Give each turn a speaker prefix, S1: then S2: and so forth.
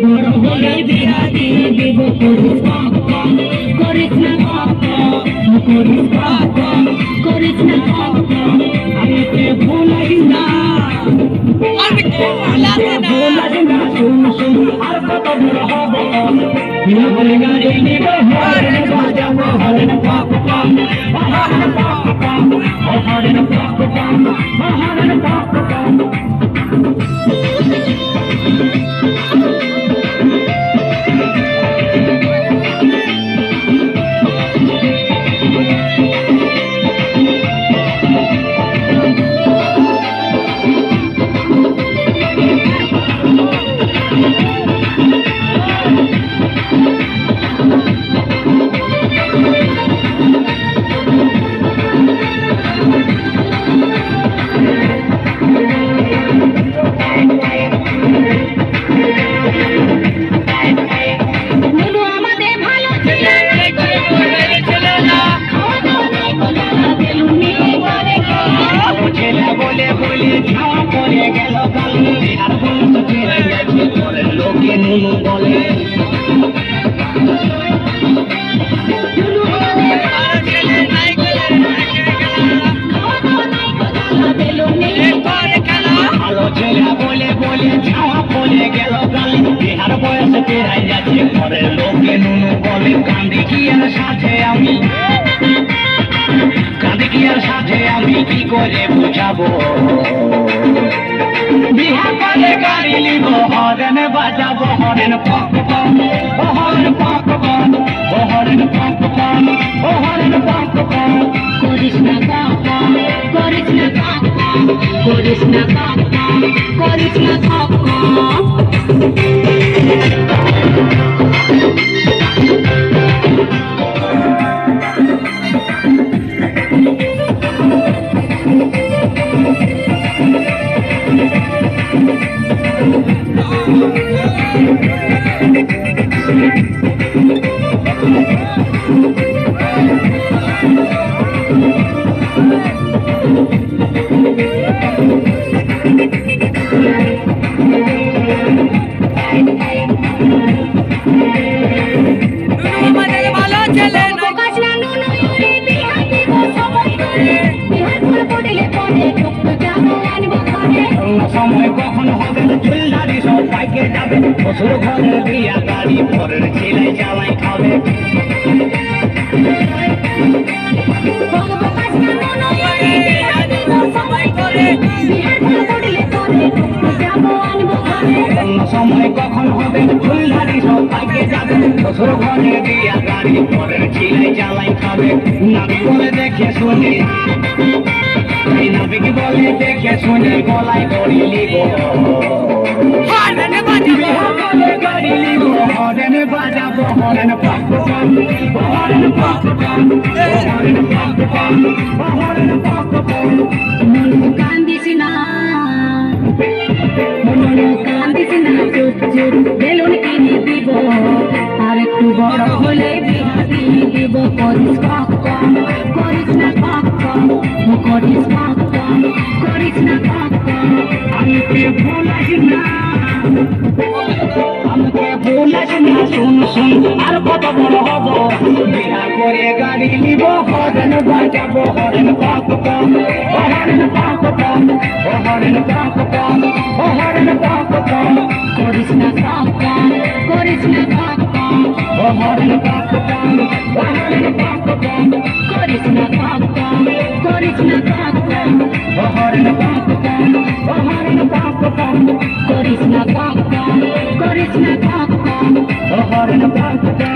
S1: বড় হলে বিয়া দিয়ে দেব করিস পাক্কা করিস না পাক্কা করিস পাক্কা করিস না পাক্কা আমি কে ভুলাই না আমি কে ভুলাই না শুন শুন আর কত বড় হব বিয়া করে গাড়ি নিব হরেন বাজাবো হরেন পাক্কা হরেন পাক্কা হরেন পাক্কা হরেন পাক্কা আমি কি করে বুঝাবো বিহা করে গাড়ি লিব হরেন বাজাবো হরেন পকপন হরেন পকপন হরেন পকপন হরেন পকপন করিস না কাকা করিস না কাকা করিস না কাকা করিস না কাকা সময় কখন হবে চুলদারি সব পাইকে যাবে শ্বশুর ঘরে বিয়া গাড়ি পরের ছেলে জ্বালাই খাবে সময় কখন হবে চুলদারি সব পাইকে যাবে শ্বশুর ঘরে বিয়া গাড়ি পরের ছেলে জ্বালাই খাবে নাবি বলে দেখে শুনে নাবিক বলে দেখে শুনে গলায় দড়ি লিব হরেন বাজাবো হরেন পাকপান হরেন পাকপান হরেন পাকপান হরেন পাকপান মনু কান্দিস না চুপ চুপ বেলুন কিনে দিব আর একটু বড় হলে বিয়া দিয়ে দিব করিস পাক্কা করিস না পাক্কা করিস পাক্কা করিস না পাক্কা আমি কে ভুলাই না আমাকে ভুলাস না শুন শুন আর কত বড় হব বিয়া করে গাড়ি নিব হরেন বাজাবো হরেন পাকপান হরেন পাকপান হরেন পাকপান হরেন পাকপান করিস না পাক্কা করিস না পাক্কা হরেন পাকপান হরেন পাকপান করিস না পাক্কা করিস না পাক্কা হরেন পাকপান হরেন পাকপান করিস না পাক্কা করিস না পাক্কা হরেন পাকপান